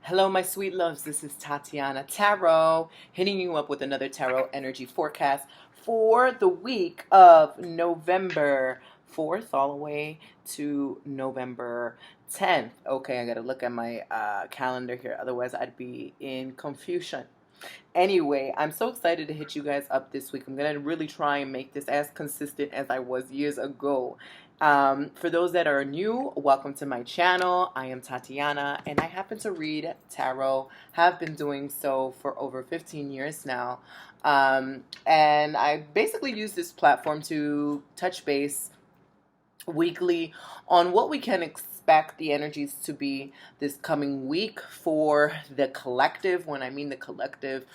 Hello, my sweet loves. This is Tatianna Tarot, hitting you up with another tarot energy forecast for the week of November 4th all the way to November 10th. Okay, I got to look at my calendar here. Otherwise, I'd be in confusion. Anyway, I'm so excited to hit you guys up this week. I'm going to really try and make this as consistent as I was years ago. For those that are new, welcome to my channel. I am Tatianna, and I happen to read tarot. Have been doing so for over 15 years now. And I basically use this platform to touch base weekly on what we can expect the energies to be this coming week for the collective. When I mean the collective,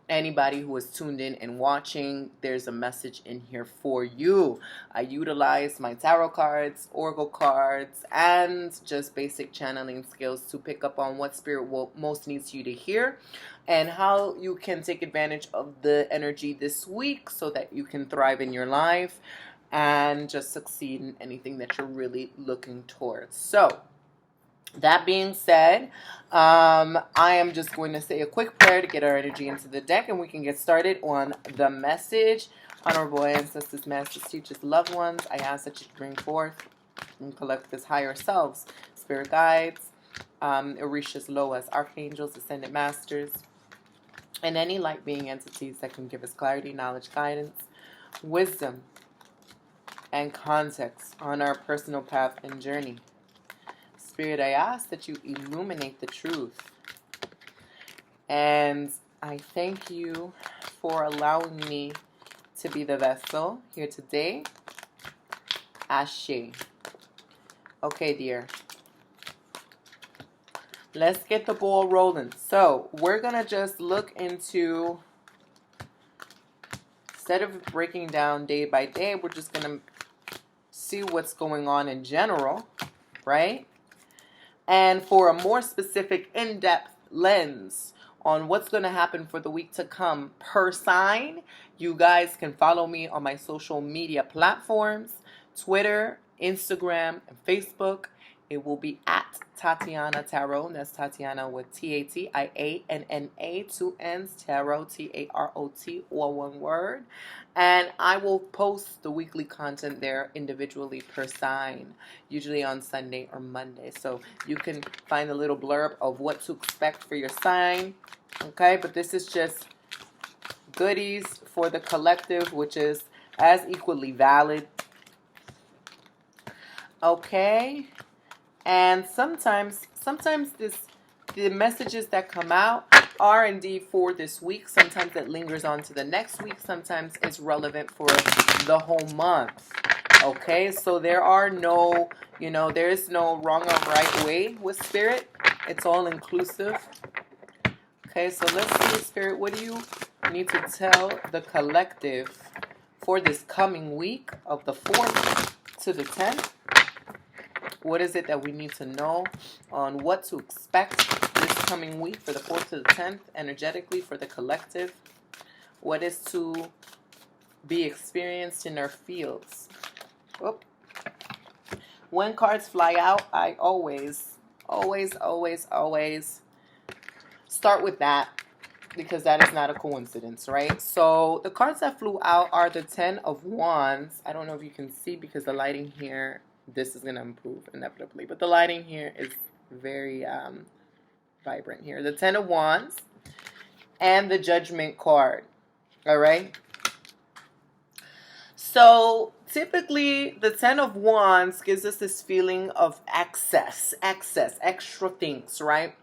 anybody who is tuned in and watching, there's a message in here for you. I utilize my tarot cards, oracle cards, and just basic channeling skills to pick up on what spirit will most needs you to hear and how you can take advantage of the energy this week so that you can thrive in your life and just succeed in anything that you're really looking towards. So, that being said, I am just going to say a quick prayer to get our energy into the deck, and we can get started on the message. Honorable ancestors, masters, teachers, loved ones, I ask that you bring forth and collect this higher selves, spirit guides, Orishas, Loas, archangels, ascended masters, and any light being entities that can give us clarity, knowledge, guidance, wisdom, and context on our personal path and journey. Spirit, I ask that you illuminate the truth. And I thank you for allowing me to be the vessel here today. Ashe. Okay, dear. Let's get the ball rolling. So, we're going to just look into, instead of breaking down day by day, we're just going to see what's going on in general, right? And for a more specific, in-depth lens on what's going to happen for the week to come per sign, you guys can follow me on my social media platforms, Twitter, Instagram, and Facebook. It will be at Tatianna Tarot. That's Tatianna with Tatianna, 2 N's, Tarot, Tarot, all one word. And I will post the weekly content there individually per sign, usually on Sunday or Monday. So you can find a little blurb of what to expect for your sign. Okay, but this is just goodies for the collective, which is as equally valid. Okay. And sometimes the messages that come out are indeed for this week. Sometimes it lingers on to the next week. Sometimes it's relevant for the whole month. Okay, so there are no, there is no wrong or right way with spirit. It's all inclusive. Okay, so let's see, Spirit, what do you need to tell the collective for this coming week of the 4th to the 10th? What is it that we need to know on what to expect this coming week for the 4th to the 10th, energetically for the collective? What is to be experienced in our fields? Oop. When cards fly out, I always start with that because that is not a coincidence, right? So the cards that flew out are the 10 of Wands. I don't know if you can see because the lighting here, this is going to improve inevitably, but the lighting here is very vibrant here. The 10 of Wands and the Judgment card. All right. So typically the 10 of Wands gives us this feeling of excess, extra things, right?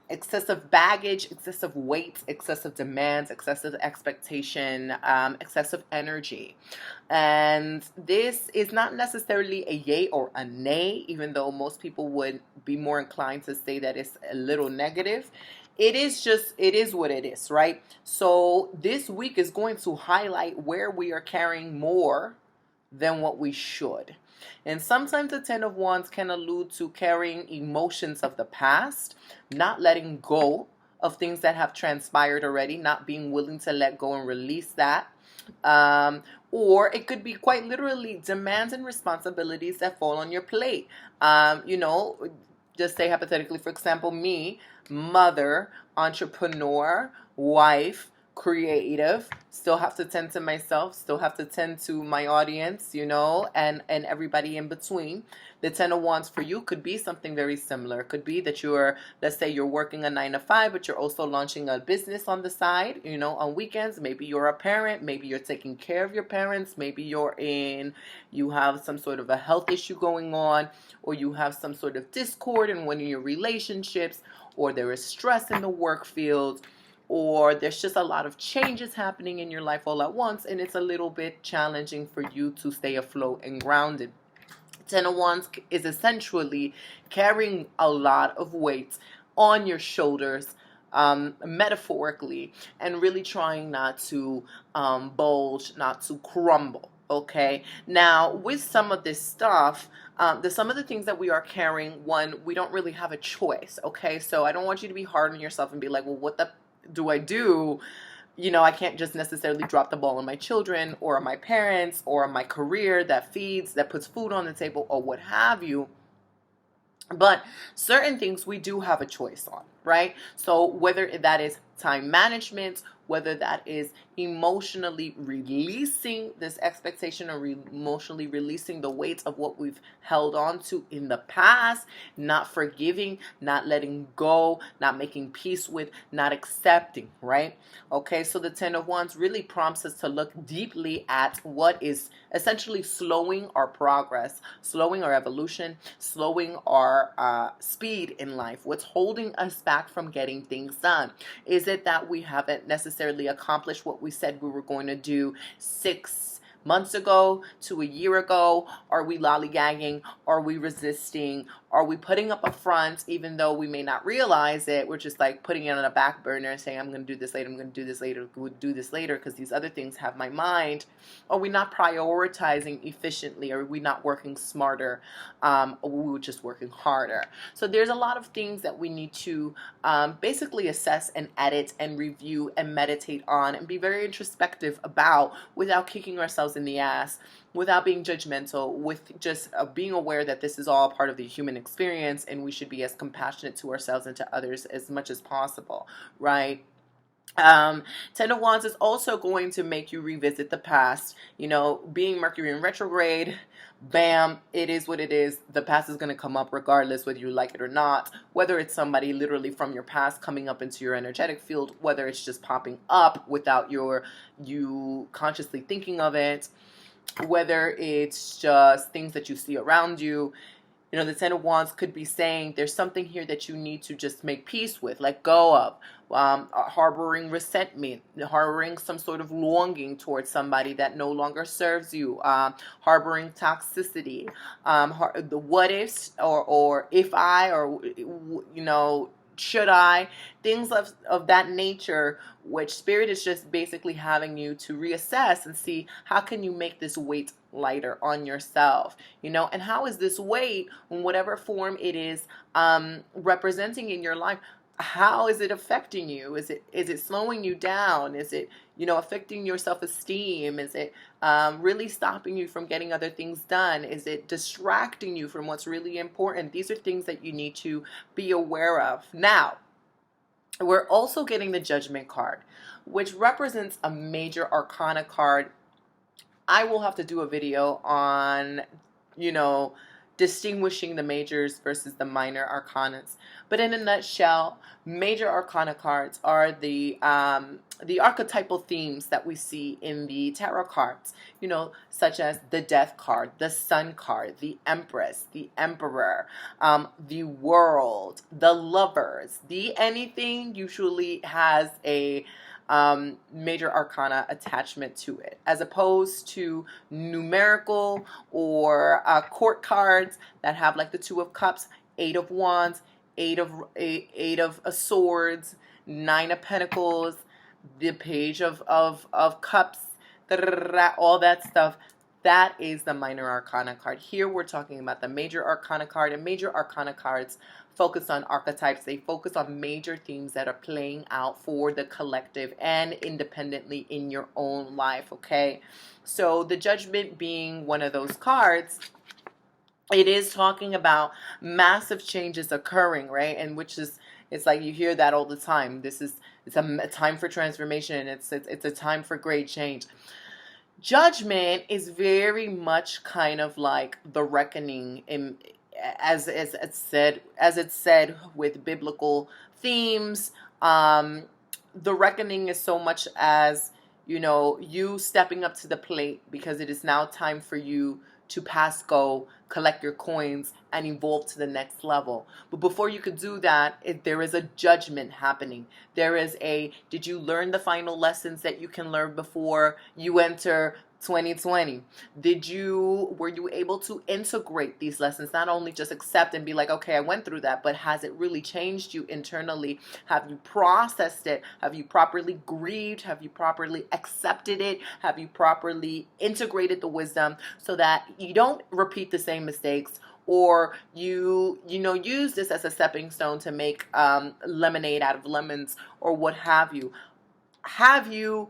Excessive baggage, excessive weight, excessive demands, excessive expectation, excessive energy. And this is not necessarily a yay or a nay, even though most people would be more inclined to say that it's a little negative. It is what it is, right? So this week is going to highlight where we are carrying more than what we should. And sometimes the 10 of Wands can allude to carrying emotions of the past, not letting go of things that have transpired already, not being willing to let go and release that. Or it could be quite literally demands and responsibilities that fall on your plate. just say hypothetically, for example, me, mother, entrepreneur, wife, creative, still have to tend to myself, still have to tend to my audience, and everybody in between. The 10 of Wands for you could be something very similar. It could be that let's say you're working a 9 to 5, but you're also launching a business on the side, on weekends. Maybe you're a parent, maybe you're taking care of your parents, maybe you have some sort of a health issue going on, or you have some sort of discord in one of your relationships, or there is stress in the work field, or there's just a lot of changes happening in your life all at once, and it's a little bit challenging for you to stay afloat and grounded. 10 of Wands is essentially carrying a lot of weight on your shoulders, metaphorically, and really trying not to bulge, not to crumble. Okay, now with some of this stuff, some of the things that we are carrying, one, we don't really have a choice. Okay, so I don't want you to be hard on yourself and be like, well, what the do I do? I can't just necessarily drop the ball on my children or my parents or my career that feeds, that puts food on the table, or what have you. But certain things we do have a choice on, right? So whether that is time management, whether that is emotionally releasing this expectation, or emotionally releasing the weight of what we've held on to in the past, not forgiving, not letting go, not making peace with, not accepting, right? Okay, so the 10 of Wands really prompts us to look deeply at what is essentially slowing our progress, slowing our evolution, slowing our speed in life. What's holding us back from getting things done? Is it that we haven't necessarily accomplished what we said we were going to do 6 months ago to a year ago? Are we lollygagging? Are we resisting? Are we putting up a front even though we may not realize it? We're just like putting it on a back burner, saying, I'm going to do this later, I'm going to do this later, we'll do this later because these other things have my mind. Are we not prioritizing efficiently? Are we not working smarter? Or we were just working harder? So there's a lot of things that we need to basically assess and edit and review and meditate on and be very introspective about, without kicking ourselves in the ass, without being judgmental, with just being aware that this is all part of the human experience, and we should be as compassionate to ourselves and to others as much as possible, right? 10 of Wands is also going to make you revisit the past. Being Mercury in retrograde, bam, it is what it is. The past is going to come up regardless whether you like it or not, whether it's somebody literally from your past coming up into your energetic field, whether it's just popping up without you consciously thinking of it, whether it's just things that you see around you. The 10 of Wands could be saying there's something here that you need to just make peace with, let go of, harboring resentment, harboring some sort of longing towards somebody that no longer serves you, harboring toxicity, the what ifs, or if I, or, should I, things of that nature, which Spirit is just basically having you to reassess and see how can you make this weight lighter on yourself, and how is this weight, in whatever form it is representing in your life, how is it affecting you? Is it slowing you down? Is it affecting your self-esteem? Is it really stopping you from getting other things done? Is it distracting you from what's really important? These are things that you need to be aware of. Now, we're also getting the Judgment card, which represents a major arcana card. I will have to do a video on, distinguishing the majors versus the minor arcanas. But in a nutshell, major arcana cards are the archetypal themes that we see in the tarot cards, such as the Death card, the Sun card, the Empress, the Emperor, the World, the Lovers. The anything usually has a major arcana attachment to it, as opposed to numerical or court cards that have like the Two of Cups, Eight of Wands, eight of Swords, Nine of Pentacles, the Page of Cups, all that stuff. That is the minor arcana card. Here we're talking about the major arcana card, and major arcana cards focus on archetypes. They focus on major themes that are playing out for the collective and independently in your own life, okay? So the Judgment being one of those cards, it is talking about massive changes occurring, right? And which is, it's like you hear that all the time. It's a time for transformation, and it's a time for great change. Judgment is very much kind of like the reckoning in, as it's said with biblical themes. The reckoning is so much as, you stepping up to the plate, because it is now time for you to pass go, collect your coins, and evolve to the next level. But before you could do that, there is a judgment happening. There is did you learn the final lessons that you can learn before you enter 2020? Were you able to integrate these lessons? Not only just accept and be like, okay, I went through that, but has it really changed you internally? Have you processed it? Have you properly grieved? Have you properly accepted it? Have you properly integrated the wisdom so that you don't repeat the same mistakes, or use this as a stepping stone to make lemonade out of lemons, or what have you? Have you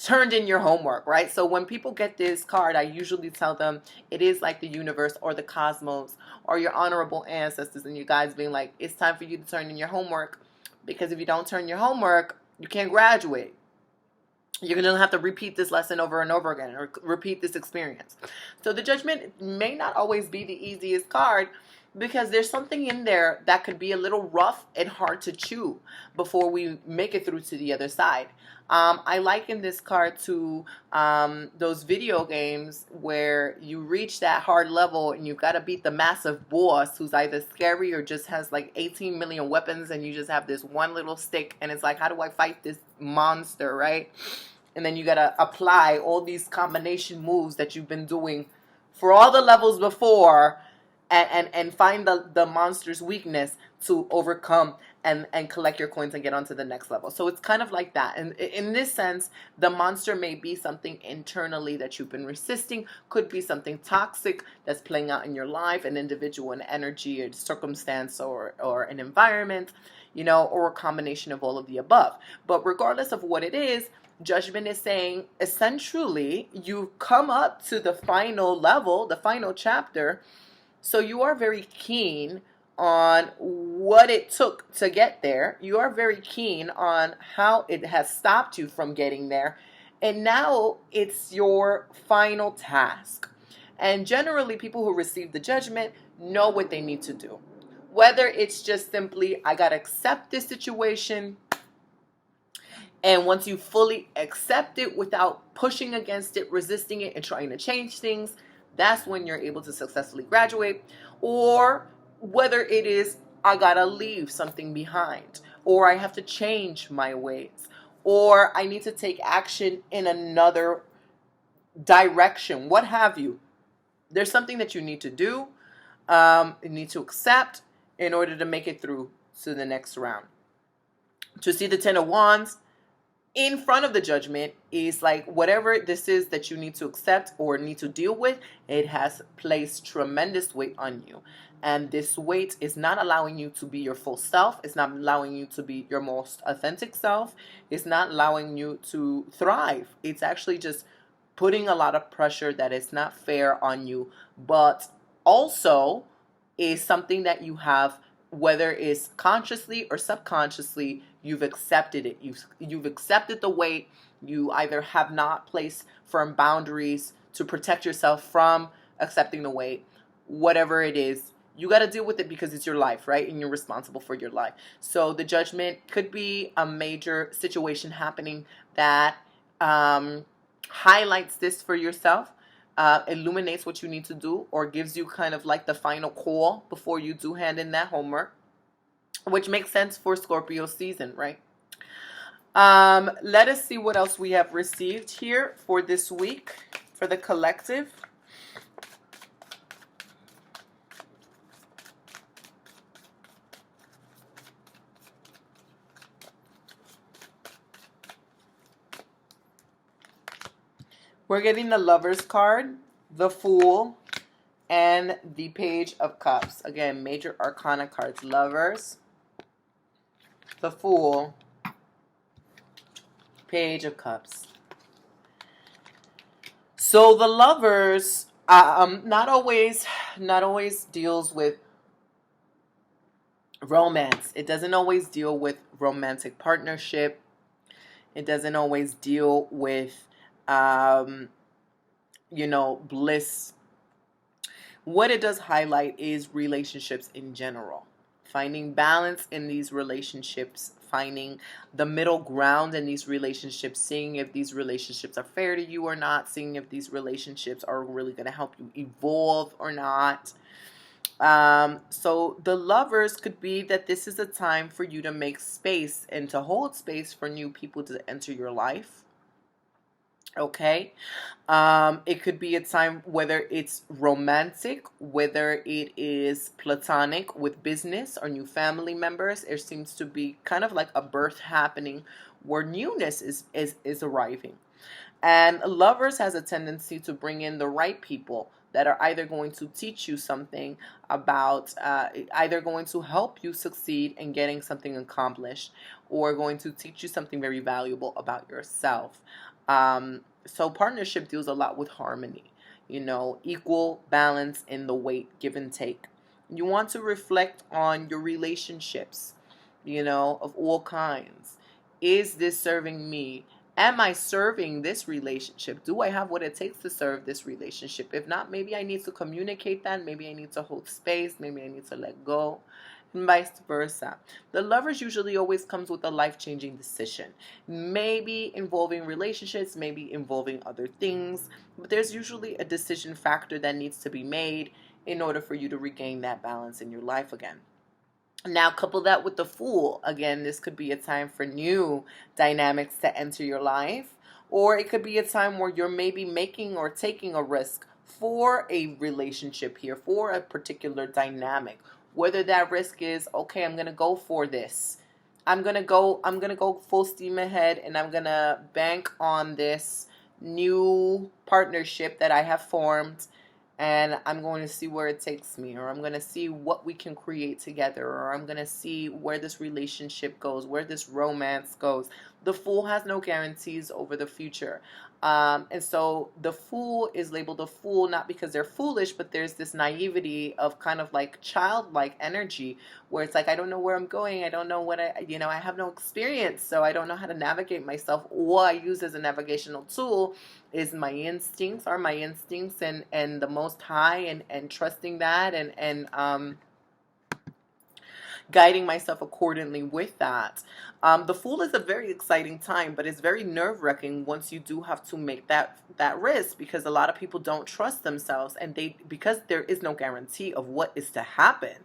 turned in your homework, right? So when people get this card, I usually tell them it is like the universe or the cosmos or your honorable ancestors and you guys being like, it's time for you to turn in your homework, because if you don't turn your homework, you can't graduate. You're going to have to repeat this lesson over and over again, or repeat this experience. So the judgment may not always be the easiest card, because there's something in there that could be a little rough and hard to chew before we make it through to the other side. I liken this card to those video games where you reach that hard level and you've got to beat the massive boss who's either scary or just has like 18 million weapons, and you just have this one little stick, and it's like, how do I fight this monster, right? And then you got to apply all these combination moves that you've been doing for all the levels before, and find the monster's weakness to overcome and collect your coins and get onto the next level. So it's kind of like that. And in this sense, the monster may be something internally that you've been resisting, could be something toxic that's playing out in your life, an individual, an energy, a circumstance, or an environment, or a combination of all of the above. But regardless of what it is, judgment is saying, essentially, you've come up to the final level, the final chapter. So you are very keen on what it took to get there. You are very keen on how it has stopped you from getting there. And now it's your final task. And generally, people who receive the judgment know what they need to do. Whether it's just simply, I got to accept this situation. And once you fully accept it without pushing against it, resisting it, and trying to change things, that's when you're able to successfully graduate. Or whether it is, I gotta leave something behind, or I have to change my ways, or I need to take action in another direction, what have you. There's something that you need to do, you need to accept in order to make it through to the next round. To see the Ten of Wands in front of the judgment is like, whatever this is that you need to accept or need to deal with, it has placed tremendous weight on you. And this weight is not allowing you to be your full self. It's not allowing you to be your most authentic self. It's not allowing you to thrive. It's actually just putting a lot of pressure that is not fair on you, but also is something that you have, whether it's consciously or subconsciously, you've accepted it. You've accepted the weight. You either have not placed firm boundaries to protect yourself from accepting the weight. Whatever it is, you got to deal with it because it's your life, right? And you're responsible for your life. So the judgment could be a major situation happening that highlights this for yourself, illuminates what you need to do, or gives you kind of like the final call before you do hand in that homework, which makes sense for Scorpio season, right? Let us see what else we have received here for this week for the collective. We're getting the Lover's card, the Fool, and the Page of Cups. Again, major arcana cards. Lovers, the Fool, Page of Cups. So the Lovers, not always not always deals with romance. It doesn't always deal with romantic partnership. It doesn't always deal with, um, bliss. What it does highlight is relationships in general. Finding balance in these relationships, finding the middle ground in these relationships, seeing if these relationships are fair to you or not, seeing if these relationships are really going to help you evolve or not. So the lovers could be that this is a time for you to make space and to hold space for new people to enter your life. Okay. It could be a time, whether it's romantic, whether it is platonic with business or new family members. There seems to be kind of like a birth happening where newness is arriving. And lovers has a tendency to bring in the right people that are either going to teach you something about, either going to help you succeed in getting something accomplished, or going to teach you something very valuable about yourself. So partnership deals a lot with harmony, equal balance in the weight, give and take. You want to reflect on your relationships, of all kinds. Is this serving me? Am I serving this relationship? Do I have what it takes to serve this relationship? If not, maybe I need to communicate that. Maybe I need to hold space. Maybe I need to let go, and vice versa. The lovers usually always comes with a life-changing decision, maybe involving relationships, maybe involving other things, but there's usually a decision factor that needs to be made in order for you to regain that balance in your life again. Now, couple that with the Fool. Again, this could be a time for new dynamics to enter your life, or it could be a time where you're maybe making or taking a risk for a relationship here, for a particular dynamic. Whether that risk is, okay, I'm going to go for this. I'm going to go full steam ahead, and I'm going to bank on this new partnership that I have formed, and I'm going to see where it takes me, or I'm going to see what we can create together, or I'm going to see where this relationship goes, where this romance goes. The Fool has no guarantees over the future. And so the Fool is labeled a fool not because they're foolish, but there's this naivety of kind of like childlike energy where it's like, I don't know where I'm going. I don't know what I have no experience, so I don't know how to navigate myself. All I use as a navigational tool is my instincts, and the Most High, and trusting that, and guiding myself accordingly with that. The Fool is a very exciting time, but it's very nerve-wracking once you do have to make that risk, because a lot of people don't trust themselves, and because there is no guarantee of what is to happen.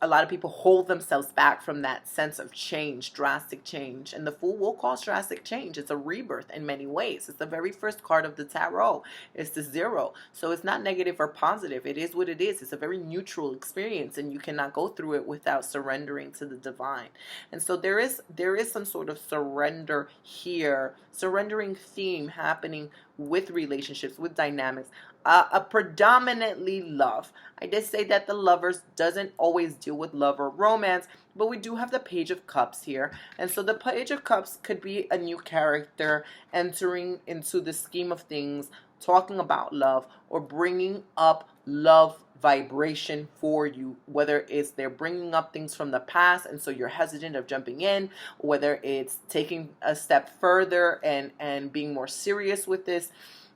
A lot of people hold themselves back from that sense of change, drastic change. And the Fool will cause drastic change. It's a rebirth in many ways. It's the very first card of the tarot. It's the 0. So it's not negative or positive. It is what it is. It's a very neutral experience, and you cannot go through it without surrendering to the divine. And so there is some sort of surrender here, surrendering theme happening with relationships, with dynamics. A predominantly love. I did say that the Lovers doesn't always deal with love or romance, but we do have the Page of Cups here. And so the Page of Cups could be a new character entering into the scheme of things, talking about love, or bringing up love vibration for you, whether it's they're bringing up things from the past and so you're hesitant of jumping in, whether it's taking a step further and being more serious with this,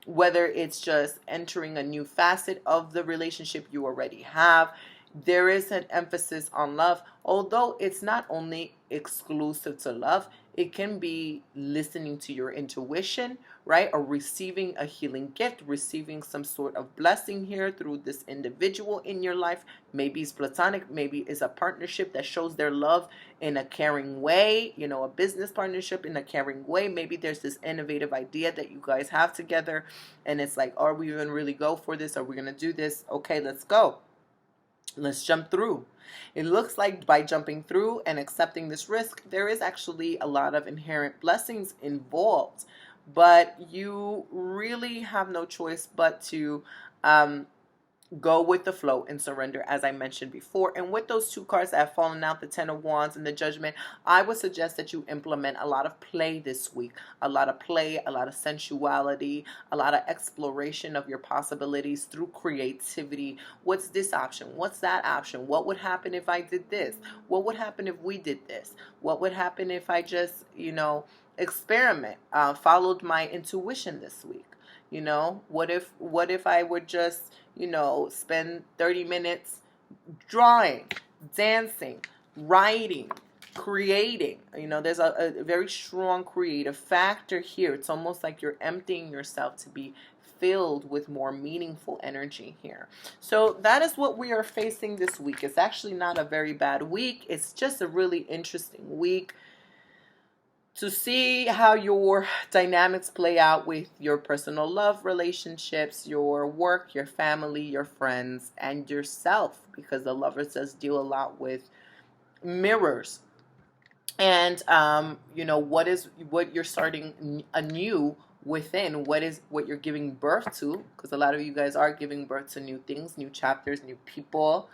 whether it's just entering a new facet of the relationship you already have. There is an emphasis on love, although it's not only exclusive to love. It can be listening to your intuition, right? Or receiving a healing gift, receiving some sort of blessing here through this individual in your life. Maybe it's platonic, maybe it's a partnership that shows their love in a caring way, a business partnership in a caring way. Maybe there's this innovative idea that you guys have together, and it's like, are we going to really go for this? Are we going to do this? Okay, let's go. Let's jump through. It looks like by jumping through and accepting this risk, there is actually a lot of inherent blessings involved, but you really have no choice but to go with the flow and surrender, as I mentioned before. And with those two cards that have fallen out, the Ten of Wands and the Judgment, I would suggest that you implement a lot of play this week. A lot of play, a lot of sensuality, a lot of exploration of your possibilities through creativity. What's this option? What's that option? What would happen if I did this? What would happen if we did this? What would happen if I just, experiment, followed my intuition this week? What if I would just, spend 30 minutes drawing, dancing, writing, creating? There's a very strong creative factor here. It's almost like you're emptying yourself to be filled with more meaningful energy here. So that is what we are facing this week. It's actually not a very bad week. It's just a really interesting week to see how your dynamics play out with your personal love relationships, your work, your family, your friends, and yourself, because the Lovers does deal a lot with mirrors. And what you're starting anew within, what you're giving birth to, because a lot of you guys are giving birth to new things, new chapters, new people,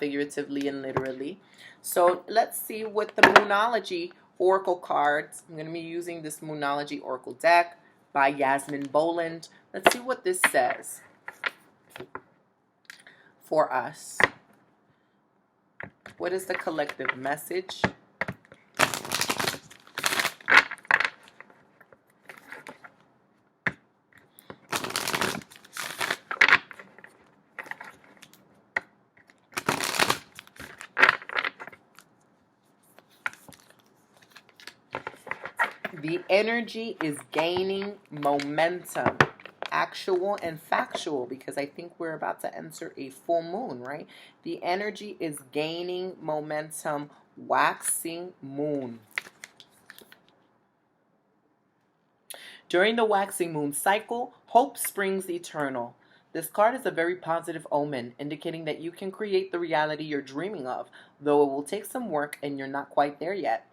figuratively and literally. So let's see what the Moonology Oracle cards. I'm going to be using this Moonology Oracle deck by Yasmin Boland. Let's see what this says for us. What is the collective message? The energy is gaining momentum, actual and factual, because I think we're about to enter a full moon, right? The energy is gaining momentum, waxing moon. During the waxing moon cycle, hope springs eternal. This card is a very positive omen, indicating that you can create the reality you're dreaming of, though it will take some work and you're not quite there yet.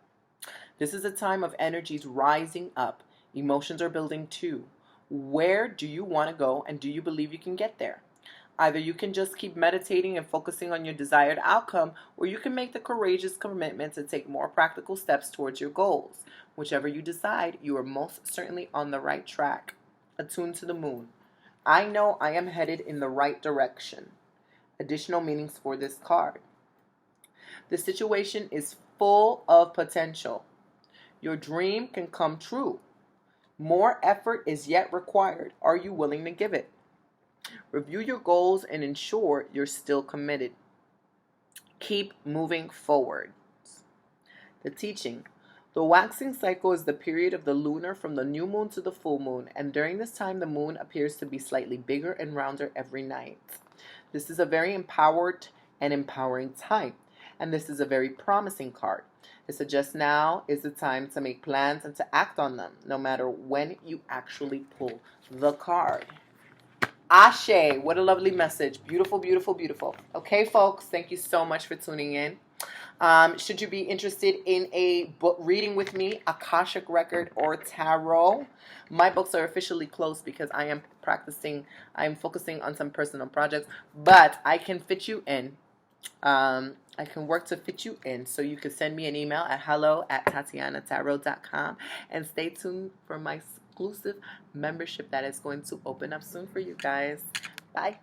This is a time of energies rising up. Emotions are building too. Where do you want to go, and do you believe you can get there? Either you can just keep meditating and focusing on your desired outcome, or you can make the courageous commitment to take more practical steps towards your goals. Whichever you decide, you are most certainly on the right track. Attuned to the moon. I know I am headed in the right direction. Additional meanings for this card. The situation is full of potential. Your dream can come true. More effort is yet required. Are you willing to give it? Review your goals and ensure you're still committed. Keep moving forward. The teaching. The waxing cycle is the period of the lunar from the new moon to the full moon, and during this time the moon appears to be slightly bigger and rounder every night. This is a very empowered and empowering time, and this is a very promising card. It suggests now is the time to make plans and to act on them, no matter when you actually pull the card. Ashe, what a lovely message. Beautiful, beautiful, beautiful. Okay, folks, thank you so much for tuning in. Should you be interested in a book reading with me, Akashic Record or Tarot, my books are officially closed because I am focusing on some personal projects, but I can fit you in. I can work to fit you in, so you can send me an email at hello@tatiannatarot.com and stay tuned for my exclusive membership that is going to open up soon for you guys. Bye.